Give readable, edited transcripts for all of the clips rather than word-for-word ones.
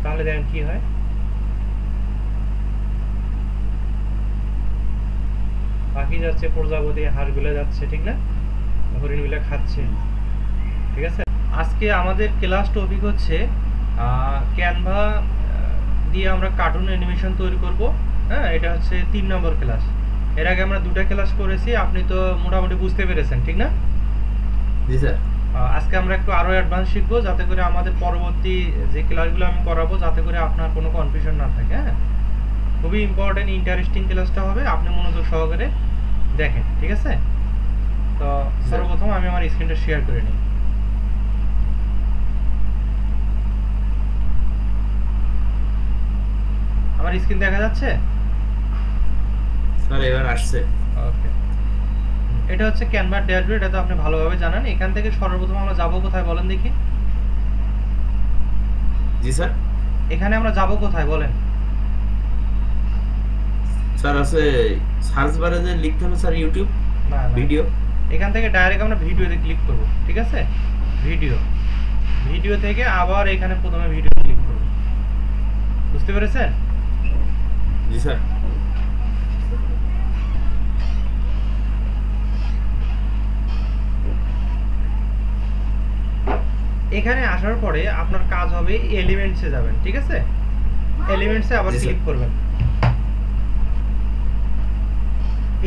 তাহলে দেখেন কি হয়। পাখি যাচ্ছে, প্রজাপতি, হাঁসগুলো যাচ্ছে, ঠিক না? হরিণগুলো খাচ্ছে, ঠিক আছে। আজকে আমাদের ক্লাস টপিক হচ্ছে ক্যানভা দিয়ে আমরা কার্টুন অ্যানিমেশন তৈরি করব। হ্যাঁ, এটা হচ্ছে 3 নম্বর ক্লাস। এর আগে আমরা 2টা ক্লাস করেছি, আপনি তো মোটামুটি বুঝতে পেরেছেন, ঠিক না? জি স্যার। আজকে আমরা একটু আরো অ্যাডভান্স শিখবো, যাতে করে আমাদের পরবর্তী যে ক্লাসগুলো আমি করাবো যাতে করে আপনার কোনো কনফিউশন না থাকে। হ্যাঁ, খুবই ইম্পর্টেন্ট, ইন্টারেস্টিং ক্লাসটা হবে, আপনি মনোযোগ সহকারে দেখেন, ঠিক আছে? তো সর্বপ্রথম আমি আমার স্ক্রিনটা শেয়ার করে নিই। আমার স্ক্রিন দেখা যাচ্ছে? স্যার এবার আসছে। ওকে, এটা হচ্ছে ক্যানভা ড্যাশবোর্ড, এটা তো আপনি ভালোভাবে জানেন। এখান থেকে সর্বপ্রথম আমরা যাব কোথায় বলেন দেখি? জি স্যার। এখানে আমরা যাব কোথায় বলেন? স্যার আছে সার্চ বারে যে লিখতে হবে স্যার ইউটিউব না না, ভিডিও। এখান থেকে ডাইরেক্ট আমরা ভিডিওতে ক্লিক করব, ঠিক আছে? ভিডিও, ভিডিও থেকে আবার এখানে প্রথমে ভিডিও ক্লিক করব। বুঝতে পেরেছেন? জি স্যার। এখানে আসার পরে আপনার কাজ হবে এলিমেন্টসে যাবেন, ঠিক আছে? এলিমেন্টসে আবার জি স্যার। ক্লিক করবেন।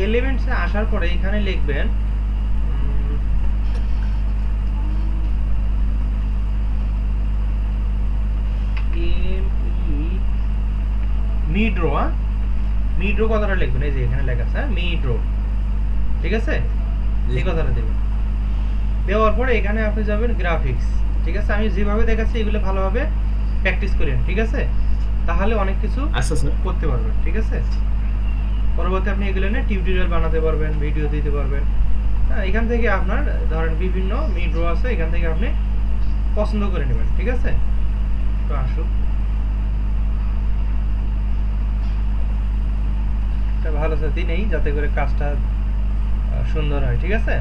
এলিমেন্টসে আসার পরে এখানে লিখবেন মিড্রো। মিড্রো কথাটা লিখবেন, এই যে এখানে লেখা আছে মিড্রো, ঠিক আছে? জি এই কথাটা দেবেন। দেওয়ার পরে এখানে আপনি যাবেন গ্রাফিক্স, ঠিক আছে? আমি যেভাবে দেখাচ্ছি এগুলো ভালোভাবে প্র্যাকটিস করেন, ঠিক আছে? তাহলে অনেক কিছু আচ্ছা স্যার। করতে পারবেন, ঠিক আছে? পরবর্তী আপনি এগুলো নিয়ে টিউটোরিয়াল বানাতে পারবেন, ভিডিও দিতে পারবেন। হ্যাঁ, এখান থেকে আপনার ধরেন বিভিন্ন মিড্রো আছে, এখান থেকে আপনি পছন্দ করে নেবেন, ঠিক আছে? তো আসুক, একটা ভালো সাথী নেই যাতে করে কাজটা সুন্দর হয়, ঠিক আছে?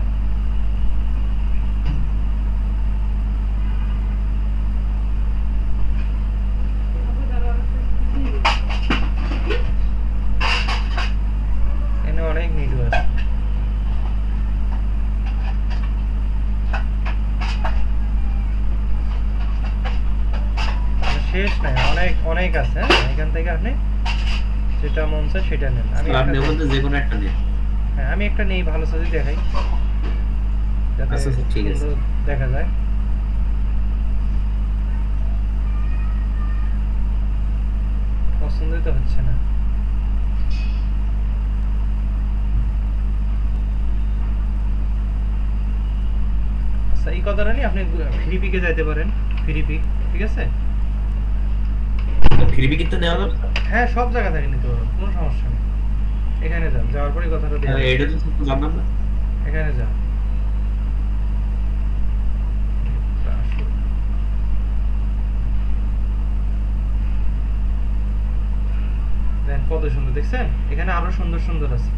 এখানে অনেক মিড্রো আছে, শেষ নাই, অনেক অনেক আছে। হ্যাঁ, এখান থেকে আপনি যেটা মন চায় সেটা নেন। আমি স্যার একটা আপনি নেই। বলতে যে কোনো একটা নিন। হ্যাঁ, আমি একটা নেই, ভালো সাথে দেখাই যাতে আচ্ছা স্যার ঠিক আছে। সুন্দর দেখা যায়। পছন্দই তো হচ্ছে না। আচ্ছা, এই কথাটা নিয়ে আপনি ফ্রি পিকে যাইতে পারেন, ফ্রি পিক, ঠিক আছে? ফ্রি বিকেট তো নেওয়া যাবে স্যার? হ্যাঁ, সব জায়গা থেকে নিতে পারবেন, কোনো সমস্যা নেই। এখানে যান, যাওয়ার পরে কথাটা দেওয়া আরে আছে, এটা তো স্যার জানলাম না। এখানে যান। দেন কত সুন্দর দেখছেন, এখানে আরো সুন্দর সুন্দর আছে।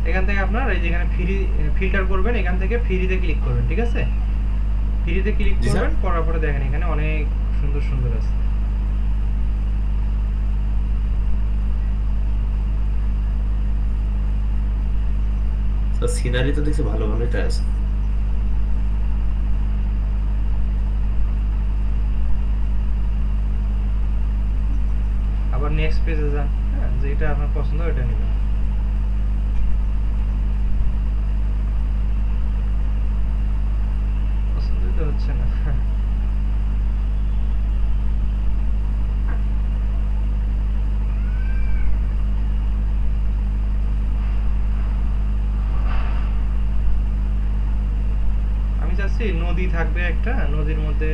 এখান থেকে আপনার এই যেখানে ফ্রি ফিল্টার করবেন, এখান থেকে ফ্রিতে ক্লিক করবেন, ঠিক আছে? ফ্রিতে ক্লিক জি স্যার। করবেন, করার পরে দেখেন এখানে অনেক সুন্দর সুন্দর আছে। স্যার সিনারি তো দেখছি ভালো ভালোই আছে। আবার নেক্সট পেজে যান, হ্যাঁ, যেটা আপনার পছন্দ ওইটা নেবেন। পছন্দই তো হচ্ছে না। আমি চাচ্ছি নদী থাকবে একটা, নদীর মধ্যে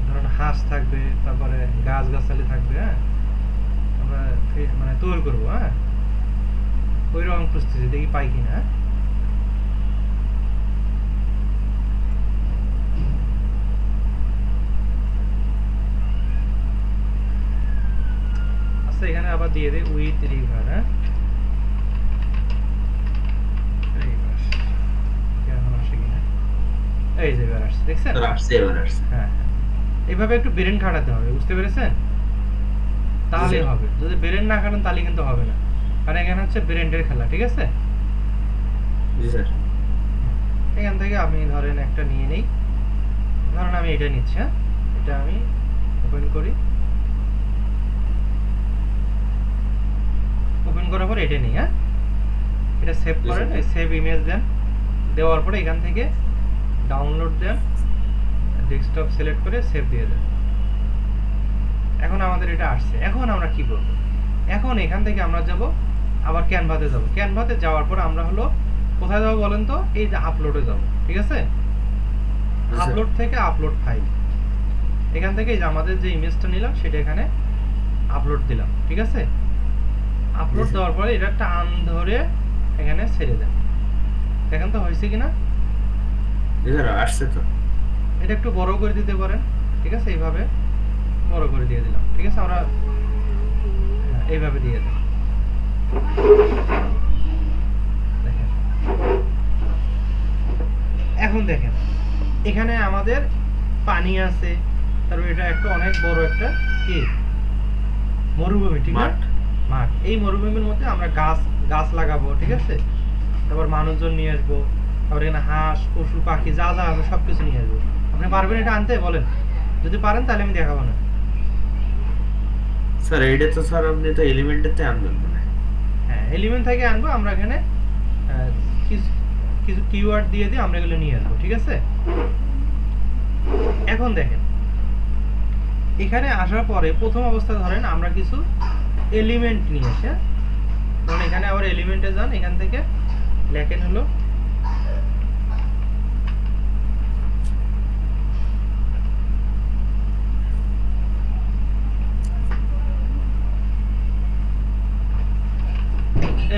ধরেন হাঁস থাকবে, তারপরে গাছ গাছালি থাকবে। হ্যাঁ, আমরা মানে তৈরি করবো। হ্যাঁ, ওই রকম খুঁজতেছি, দেখি পাই কিনা। হ্যাঁ, আচ্ছা, এখানে আবার দিয়ে দিই উইথ রিভার। হ্যাঁ, রিভার কেমন আসে কিনা, এই যে এবার আসছে, দেখছেন? স্যার আসছে, এবার আসছে। হ্যাঁ হ্যাঁ, এইভাবে একটু ব্রেন খাটাতে হবে, বুঝতে পেরেছেন? তাহলে স্যার। হবে, যদি ব্রেন না খাটান তাহলে কিন্তু হবে না, কারণ এখানে হচ্ছে ব্রেনের খেলা, ঠিক আছে? জি স্যার। এখান থেকে আমি ধরেন একটা নিয়ে নেই, ধরেন আমি এটা নিচ্ছি, হ্যাঁ, এটা আমি ওপেন করি, ওপেন করার পর এটা নিই, হ্যাঁ, এটা সেভ জি করেন, স্যার। সেভ ইমেজ দেন, দেওয়ার পরে এখান থেকে ডাউনলোড দেন, ডেস্কটপ সিলেক্ট করে সেভ দিয়ে দেন। এখন আমাদের এটা আসছে, এখন আমরা কি করব? এখন এখান থেকে আমরা যাব আবার ক্যানভাতে যাব, ক্যানভাতে যাওয়ার পর আমরা হলো কোথায় যাব বলেন তো? এই যে আপলোডে যাব, ঠিক আছে? জি স্যার। আপলোড থেকে আপলোড ফাইল, এখান থেকে এই যে আমাদের যে ইমেজটা নিলাম সেটা এখানে আপলোড দিলাম, ঠিক আছে? Upload sir. দেওয়ার পরে এটা টান ধরে এখানে ছেড়ে দেন, দেখেন তো হয়েছে কিনা। জি স্যার, আসছে তো। এটা একটু বড় করে দিতে পারেন, ঠিক আছে? এইভাবে বড় করে দিয়ে দিলাম, ঠিক আছে? আমরা এইভাবে দিয়ে দিই, দেখেন। এখন দেখেন এখানে আমাদের পানি আছে, তারপর এটা একটা অনেক বড় একটা কি মরুভূমি, ঠিক না? মাঠ। মাঠ। এই মরুভূমির মধ্যে আমরা গাছ গাছ লাগাবো, ঠিক আছে? তারপর মানুষজন নিয়ে আসবো, তারপর এখানে হাঁস পশু পাখি যা যা আছে সবকিছু নিয়ে আসবো। আপনি পারবেন এটা আনতে? বলেন, যদি পারেন তাহলে আমি দেখাবো না। স্যার এইটা তো স্যার আপনি তো এলিমেন্টেতে আনবেন মানে। হ্যাঁ, এলিমেন্ট থেকে আনবো আমরা, এখানে কিছু কিছু কিওয়ার্ড দিয়ে দিয়ে আমরা এগুলো নিয়ে আসবো, ঠিক আছে? এখন দেখেন এখানে আসার পরে প্রথম অবস্থা ধরেন আমরা কিছু এলিমেন্ট নিয়ে আসি, হ্যাঁ? ধরুন এখানে আবার এলিমেন্টে যান, এখান থেকে লেখেন হলো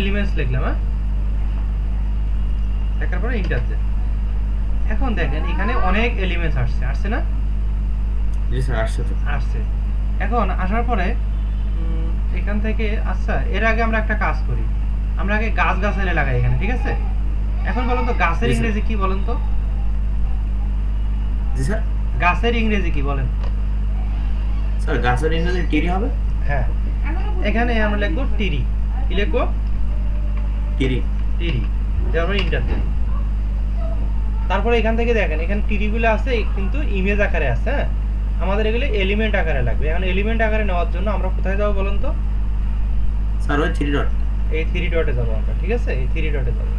এলিমেন্টস লিখলাম, হ্যাঁ, লেখার পরে ইন্টার দেন। এখন দেখেন এখানে অনেক এলিমেন্টস আসছে, আসছে না? জি স্যার, আসছে তো। আসছে। এখন আসার পরে এখান থেকে, আচ্ছা এর আগে আমরা একটা কাজ করি, আমরা আগে গাছ গাছালি লাগাই এখানে, ঠিক আছে? এখন বলুন তো গাছের জি স্যার। ইংরেজি কি বলেন তো? জি স্যার। গাছের ইংরেজি কি বলেন? স্যার গাছের ইংরেজি টিরি হবে। হ্যাঁ, এখানে আমরা লিখবো টিরি। কি লিখবো? টিরি। টিরি। তারপরে ইন্টার দেন। তারপরে এখান থেকে দেখেন এখানে টিরিগুলো আছে কিন্তু ইমেজ আকারে আছে, হ্যাঁ? আমাদের এগুলো এলিমেন্ট আকারে লাগবে। এখন এলিমেন্ট আকারে নেওয়ার জন্য আমরা কোথায় যাবো বলুন তো? স্যার ওই 3 ডট। এই 3 ডটে যাবো আমরা, ঠিক আছে? এই 3 ডটে যাবো।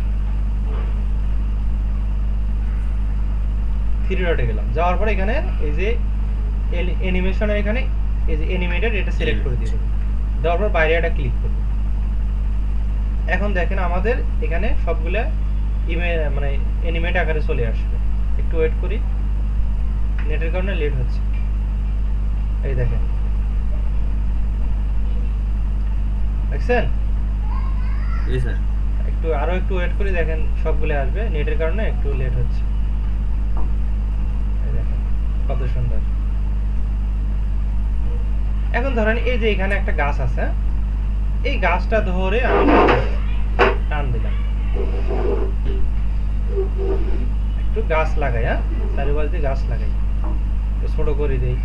3 ডটে গেলাম, যাওয়ার পরে এখানে এই যে অ্যানিমেশনের এখানে এই যে অ্যানিমেটেড এটা সিলেক্ট করে দিয়ে দেবো, দেওয়ার পর বাইরে এটা ক্লিক করব। এখন দেখেন আমাদের এখানে সবগুলা মানে অ্যানিমেট আকারে চলে আসবে। একটু ওয়েট করি, নেটের কারণে লেট হচ্ছে। এই দেখেন, দেখছেন? জি স্যার। একটু আরো একটু ওয়েট করি, দেখেন সবগুলো আসবে, নেটের কারণে একটু লেট হচ্ছে। এই দেখেন কত সুন্দর। এখন ধরেন এই যে এখানে একটা গাছ আছে, এই গাছটা ধরে আমি টান দিলাম, একটু গাছ লাগাই, হ্যাঁ, চারিপাশ দিয়ে গাছ লাগাই, একটু ছোট করে দেই।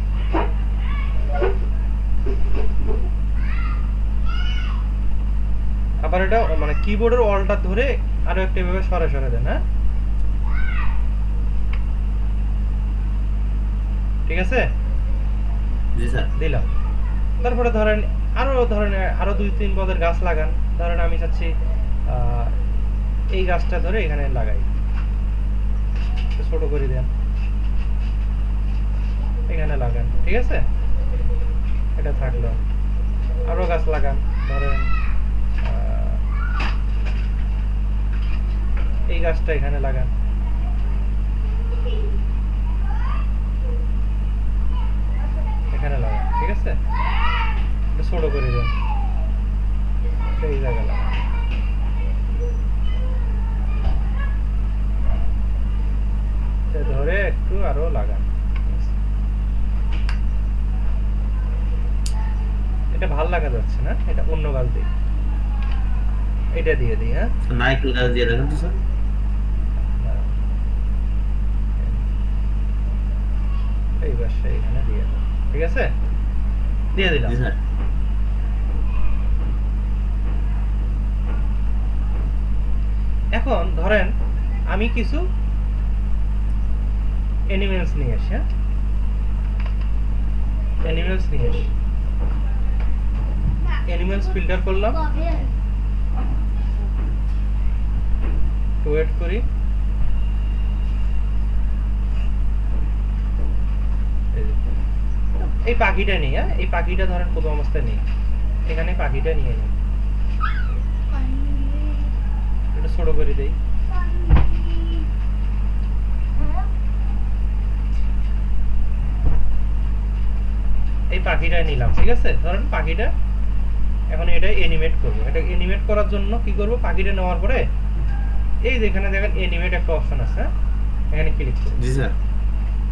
আবার এটা মানে কিবোর্ডের অলটা ধরে আরো একটা এভাবে সরে সরে দেন, হ্যাঁ, ঠিক আছে? জি স্যার। দিলাম। তারপরে ধরেন আরো 2-3 পদের গাছ লাগান। ধরেন আমি চাচ্ছি এই গাছটা ধরে এখানে লাগাই, একটু ছোট করে দেন, এখানে লাগান, ঠিক আছে? এটা থাকলো। আরো গাছ লাগান, ধরেন এই গাছটা এখানে লাগান, এখানে লাগান, ঠিক আছে? একটু ছোট করে দেন, এই জায়গা লাগান। ধরে একটু আরো লাগান। এটা ভাল লাগা যাচ্ছে না, এটা অন্য গাছ দিই, এটা দিয়ে দিই, হ্যাঁ। নাইকেল গাছ দিয়ে দেখেন তো স্যার। এইভাবে পাশে এখানে দিয়ে দাও, ঠিক আছে? দিয়ে দিলাম। জি স্যার। এখন ধরেন আমি কিছু অ্যানিমেলস নিয়ে আসি, হ্যাঁ, অ্যানিমেলস নিয়ে আসি। অ্যানিমেলস ফিল্টার করলাম, ওয়েট করি, এই পাখিটা নিই, হ্যাঁ, এই পাখিটা ধরেন প্রথম অবস্থায় নেই, এখানে পাখিটা নিয়ে নিই, এটা ছোট করে দেই, এই পাখিটা নিলাম, ঠিক আছে? ধরেন পাখিটা এখন এটা অ্যানিমেট করব। এটা অ্যানিমেট করার জন্য কি করব, পাখিটা নেওয়ার পরে এই যেখানে দেখেন অ্যানিমেট একটা অপশন আছে, এখানে ক্লিক করব। জি স্যার।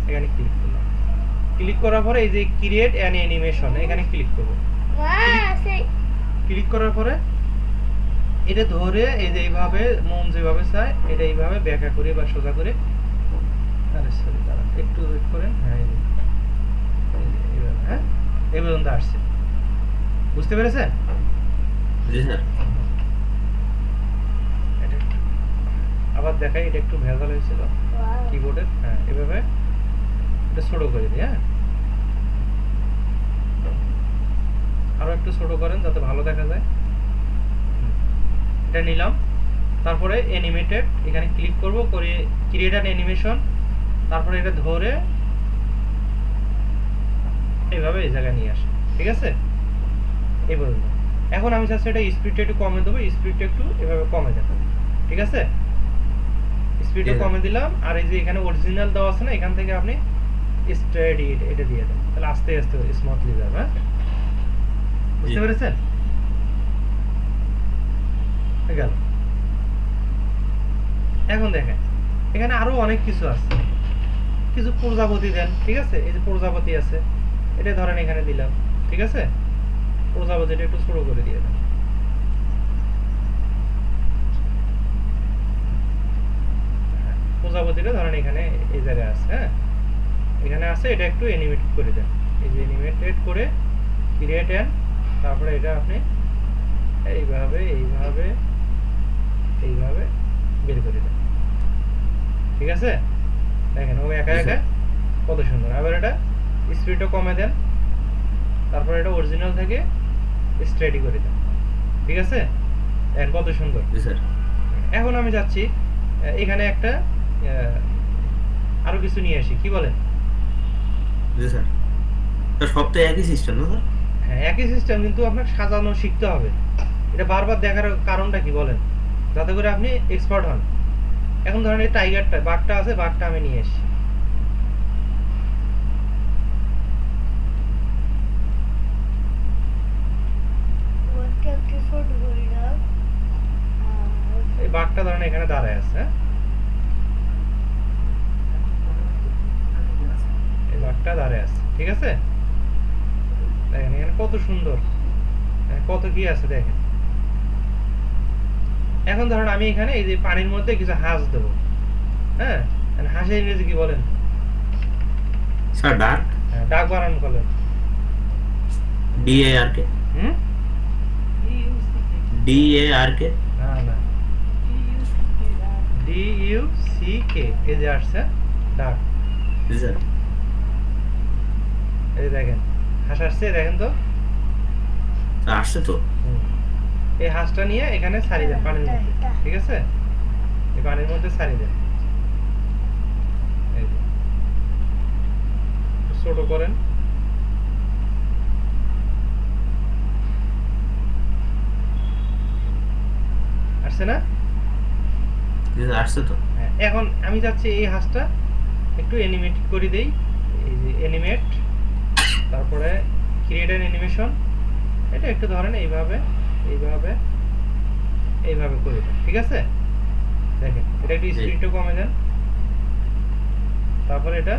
এখানে ক্লিক করলাম, ক্লিক করার পরে এই যে ক্রিয়েট অ্যান অ্যানিমেশন এখানে ক্লিক করব। ক্লিক করার পরে এটা ধরে এই যে এইভাবে মন যেভাবে চায় এটা এইভাবে ব্যাখ্যা করে বা সোজা করে, আরে সরি দাঁড়ান একটু ওয়েট করেন, হ্যাঁ এইভাবে, হ্যাঁ এই পর্যন্ত আসছে, বুঝতে পেরেছেন? জি স্যার। এটা আবার দেখাই, এটা একটু ভেজাল হয়েছিল কিবোর্ডে, হ্যাঁ এভাবে এটা ছোট করে দিই, হ্যাঁ আরো একটু ছোট করেন যাতে ভালো দেখা যায়। এটা নিলাম, তারপরে অ্যানিমেটেড এখানে ক্লিক করব, করে ক্রিয়েট অ্যান অ্যানিমেশন, তারপরে এটা ধরে এইভাবে এই জায়গায় নিয়ে আসে, ঠিক আছে? এই পর্যন্ত। এখন আমি চাচ্ছি এটা স্পিডটা একটু কমে দেবো, স্পিডটা একটু এভাবে কমে দেবো, ঠিক আছে? স্পিডটা কমে দিলাম, আর এই যে এখানে অরিজিনাল দেওয়া আছে না, এখান থেকে আপনি স্টেডি এটা দিয়ে দেন, তাহলে আস্তে আস্তে স্মুথলি যাবে, হ্যাঁ বুঝতে পেরেছেন? গেল। এখন দেখেন এখানে আরো অনেক কিছু আছে, কিছু প্রজাপতি দেন, ঠিক আছে? এই যে প্রজাপতি আছে, এটা ধরেন এখানে দিলাম, ঠিক আছে? প্রজাপতিটা একটু ছোট করে দিয়ে দেন, প্রজাপতিটা ধরেন এখানে এই জায়গায় আছে, হ্যাঁ এখানে আছে, এটা একটু অ্যানিমেট করে দেন, এই যে অ্যানিমেটেড করে ক্রিয়েট অ্যান, তারপরে এটা আপনি এইভাবে এইভাবে এইভাবে বের করে দেন, ঠিক আছে? দেখেন ও একা একা কত সুন্দর। আবার এটা স্পিডটা কমে দেন, তারপর এটা অরিজিনাল থেকে স্ট্রেটি করে দেন, ঠিক আছে? দেখেন কত সুন্দর। জি স্যার। এখন আমি যাচ্ছি এখানে একটা আরো কিছু নিয়ে আসি, কি বলেন? জি স্যার। তো সব তো একই সিস্টেম না স্যার? হ্যাঁ একই সিস্টেম, কিন্তু আপনাকে সাজানো শিখতে হবে। এটা বারবার দেখার কারণটা কি বলেন? যাতে করে আপনি এক্সপার্ট হন। এখন ধরেন এই টাইগারটা, বাঘটা আছে, বাঘটা আমি নিয়ে আসি, এই বাঘটা ধরেন এখানে দাঁড়ায় আছে, হ্যাঁ এই বাঘটা দাঁড়ায় আছে, ঠিক আছে? দেখেন এখানে কত সুন্দর, কত কি আছে দেখেন। এখন ধরেন আমি এখানে এই যে পানির মধ্যে কিছু হাঁস দেবো, হ্যাঁ হাঁসের ইংরেজি কি বলেন স্যার? ডাক। হ্যাঁ ডাক বানান বলেন। DARK। হুম DARK। না না, DUCK এই যে আসছে ডাক, জি স্যার। এই দেখেন হাঁস আসছে, দেখেন তো আসছে তো। এই হাঁসটা নিয়ে এখানে ছাড়ি দেন পানির মধ্যে, ঠিক আছে? এই পানির মধ্যে ছাড়ি দেন, এই যে ছোট করেন, আসছে না? জি স্যার আসছে তো। এখন আমি যাচ্ছি এই হাঁসটা একটু অ্যানিমেট করে দেই, এই যে অ্যানিমেট, তারপরে ক্রিয়েট অ্যান অ্যানিমেশন, এটা একটু ধরেন এইভাবে এইভাবে এইভাবে করে দেন, ঠিক আছে? দেখেন এটা একটু স্পিডটা কমে দেন, তারপরে এটা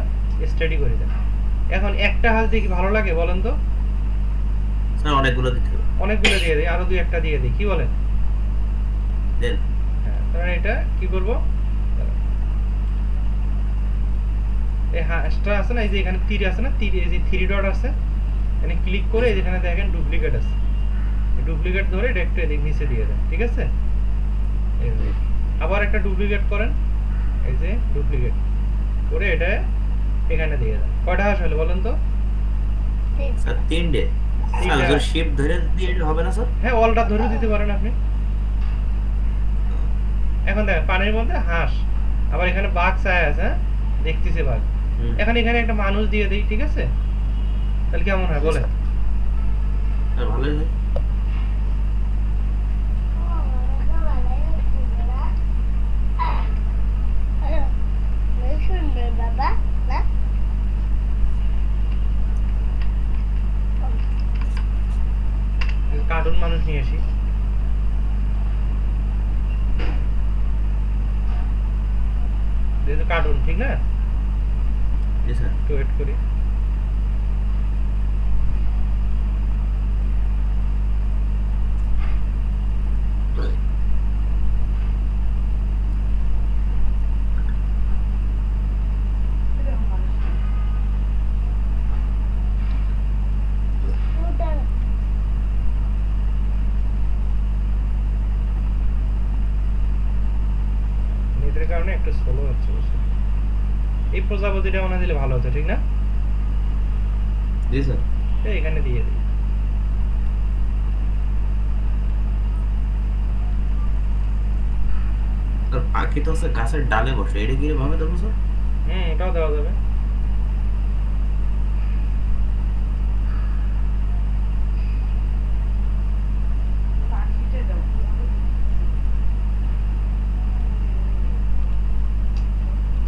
স্টেডি করে দেন। এখন একটা হাঁস দিয়ে কি ভালো লাগে বলেন তো? স্যার অনেকগুলো দিতে হবে। অনেকগুলো দিয়ে দিই, আরো দুই একটা দিয়ে দিই, কি বলেন? দেন। হ্যাঁ তাহলে এটা কি করব, এই হাঁসটা আছে না, এই যে এখানে তীর আছে না, তীর, এই যে থ্রি ডট আছে, এখানে ক্লিক করে এই যেখানে দেখেন ডুপ্লিকেট আছে, ডুপ্লিকেট ধরে এটা একটু এদিক নিচে দিয়ে দেন, ঠিক আছে? এই যে আবার একটা ডুপ্লিকেট করেন, এই যে ডুপ্লিকেট করে এটা এখানে দিয়ে দেন। কয়টা হাঁস হলো বলেন তো? স্যার 3টে। স্যার তিনটা। যদি শিফট ধরে দিয়ে হবে না স্যার? হ্যাঁ, অলটা ধরে দিতে পারেন আপনি। এখন দেখেন পানির মধ্যে হাঁস, আবার এখানে বাঘ ছায়া আছে, হ্যাঁ দেখতেছে বাঘ। হুম। এখন এখানে একটা মানুষ দিয়ে দিই, ঠিক আছে? তাহলে কেমন হয় বলেন? স্যার ভালোই হয়। বাবা না কার্টুন মানুষ নিয়ে আসি। যেহেতু কার্টুন, ঠিক না? জি স্যার। একটু ওয়েট করি। নেটের কারণে একটু স্লো হচ্ছে বুঝছো? এই প্রজাপতিটা মনে দিলে ভালো হতো, ঠিক না? জি স্যার। এই এখানে দিয়ে দিই। স্যার পাখি তো স্যার গাছের ডালে বসে, এটা কি ভাবে দেবো স্যার? ওটাও দেওয়া যাবে।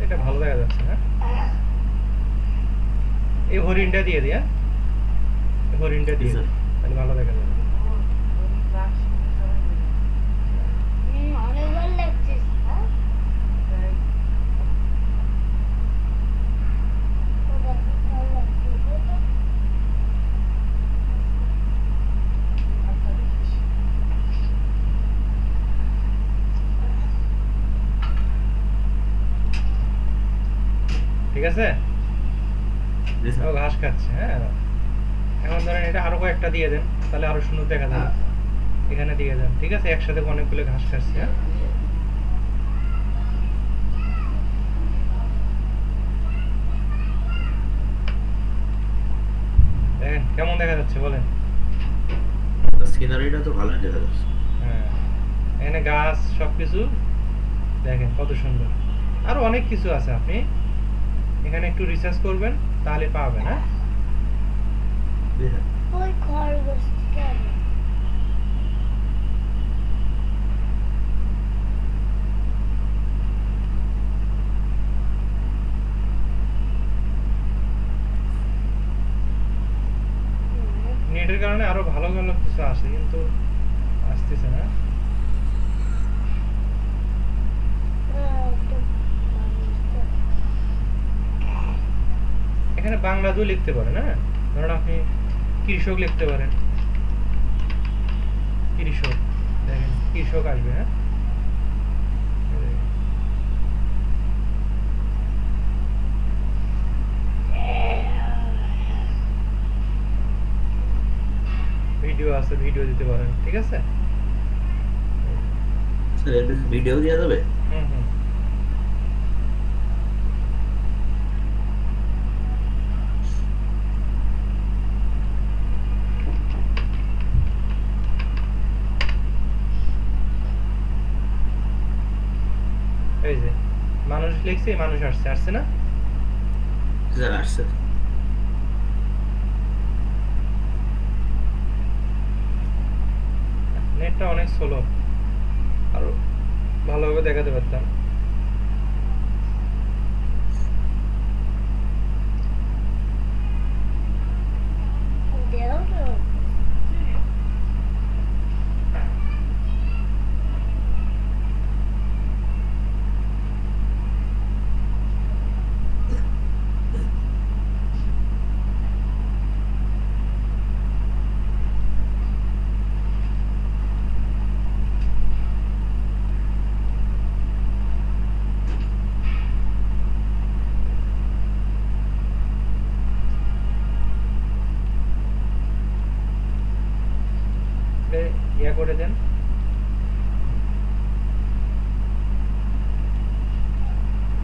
এটা ভালো দেখা যাচ্ছে, হ্যাঁ? এই হরিণটা দিয়ে দিই, হ্যাঁ? এই হরিণটা দিয়ে দিই, তাহলে ভালো দেখা যাবে। অনেক ভালো লাগছে হ্যাঁ ভালো লাগছে ঠিক আছে? জি স্যার। ও ঘাস খাচ্ছে, হ্যাঁ। এখন ধরেন এটা আরো কয়েকটা দিয়ে দেন, তাহলে আরো সুন্দর দেখা যাবে। এখানে দিয়ে দেন, ঠিক আছে? একসাথে অনেকগুলো ঘাস খাচ্ছে, হ্যাঁ? দেখেন কেমন দেখা যাচ্ছে বলেন? সিনারিটা তো ভালোই দেখা যাচ্ছে। হ্যাঁ, এখানে গাছ সবকিছু দেখেন কত সুন্দর। আরো অনেক কিছু আছে, আপনি এখানে একটু রিসার্চ করবেন তাহলে পাবেন, হ্যাঁ? জি স্যার। ওই খরগোশটা নেটের কারণে আরো ভালো ভালো কিছু আসে, কিন্তু আসতেছে না। এখানে বাংলাতেও লিখতে পারেন, হ্যাঁ? ধরুন আপনি কৃষক লিখতে পারেন, কৃষক, দেখেন কৃষক আসবে, হ্যাঁ? ভিডিও আছে, ভিডিও দিতে পারেন, ঠিক আছে? স্যার এর ভিডিও দেওয়া যাবে? হুম হুম এই যে মানুষ লিখছে, মানুষ আসছে, আসছে না? স্যার আসছে। নেটটা অনেক স্লো, আরো ভালোভাবে দেখাতে পারতাম। আপনি ইয়া করে দেন,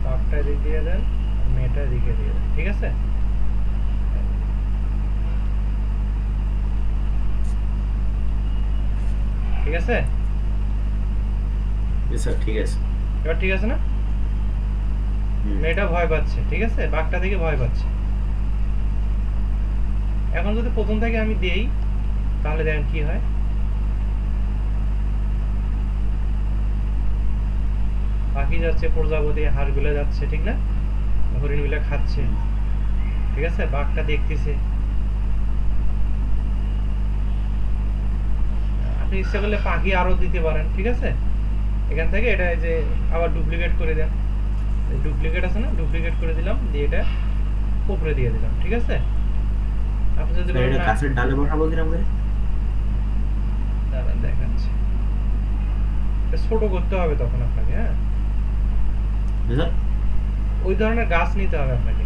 বাঘটা এদিক দিয়ে দেন, মেয়েটা এদিকে দিয়ে দেন, ঠিক আছে? ঠিক আছে, জি স্যার ঠিক আছে। এবার ঠিক আছে না? মেয়েটা ভয় পাচ্ছে, ঠিক আছে, বাঘটা দেখে ভয় পাচ্ছে। এখন যদি প্রথম থেকে আমি দেই তাহলে দেখেন কি হয়। পাখি যাচ্ছে, প্রজাপতি, হাঁসগুলো যাচ্ছে, ঠিক না? হরিণগুলো খাচ্ছে, ঠিক আছে, বাঘটা দেখতেছে। আপনি ইচ্ছা করলে পাখি আরো দিতে পারেন, ঠিক আছে? এখান থেকে এটা এই যে আবার ডুপ্লিকেট করে দেন, ডুপ্লিকেট আছে না, ডুপ্লিকেট করে দিলাম, দিয়ে এটা উপরে দিয়ে দিলাম, ঠিক আছে? আপনি যদি স্যার বলেন এটা না, গাছের ডালে বসাবো কিরকম করে? দাঁড়ান দেখাচ্ছি। এটা ছোট করতে হবে তখন আপনাকে, হ্যাঁ, জি স্যার। ওই ধরনের গাছ নিতে হবে আপনাকে,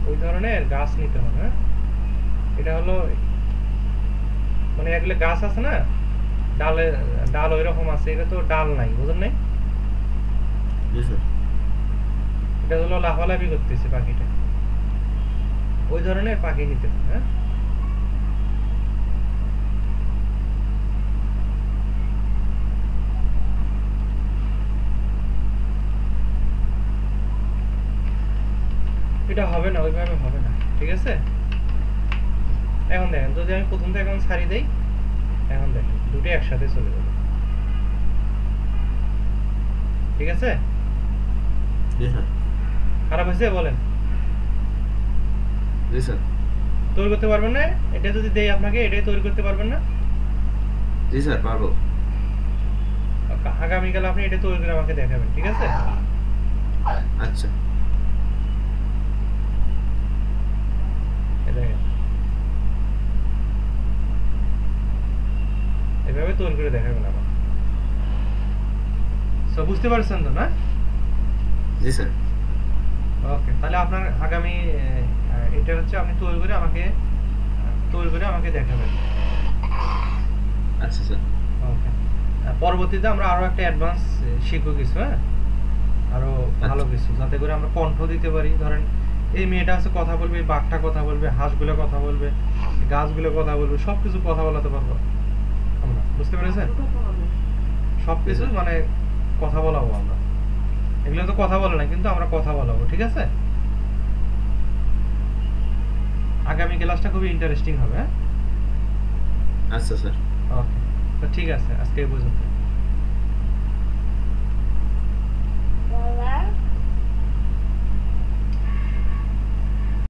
ওই ধরনের গাছ নিতে হবে, হ্যাঁ। এটা হলো মানে এগুলো গাছ আছে না, ডালে ডাল ওই রকম আছে, এটা তো ডাল নাই, বুঝলেন নাই? জি স্যার। এটা হলো লাফালাফি করতেছে পাখিটা, ওই ধরনের পাখি নিতে হবে, হ্যাঁ। এটা হবে না, ওইভাবে হবে না, ঠিক আছে? এখন দেখেন, যদি আমি প্রথম থেকে এখন ছাড়ি দেই, এখন দেখেন দুটো একসাথে চলে যাবে, ঠিক আছে? জি স্যার। খারাপ হয়েছে বলেন? জি স্যার। তৈরি করতে পারবেন না? এটা যদি দেই আপনাকে, এটাই তৈরি করতে পারবেন না? জি স্যার পারবো। আগামীকাল আপনি এটা তৈরি করে আমাকে দেখাবেন, ঠিক আছে? আচ্ছা। এই দেখেন, এভাবে তৈরি করে দেখাবেন আমাকে। সব বুঝতে পারছেন তো, না? জি স্যার। ওকে, তাহলে আপনার আগামী এটা হচ্ছে আপনি তৈরি করে আমাকে দেখাবেন। আচ্ছা স্যার। ওকে, পরবর্তীতে আমরা আরো একটা অ্যাডভান্স শিখবো কিছু, হ্যাঁ, আরো ভালো কিছু, যাতে করে আমরা কণ্ঠ দিতে পারি। ধরেন এই মেয়েটা আছে কথা বলবে, এই বাঘটা কথা বলবে, হাঁসগুলো কথা বলবে, গাছগুলো কথা বলবে, সবকিছু কথা বলাতে পারবো আমরা, বুঝতে পেরেছেন? সবকিছু মানে কথা বলাবো আমরা, এগুলো তো কথা বলে না, কিন্তু আমরা কথা বলাবো, ঠিক আছে? আগামী ক্লাসটা খুবই ইন্টারেস্টিং হবে, হ্যাঁ। আচ্ছা স্যার। ওকে, তো ঠিক আছে, আজকে এই পর্যন্ত।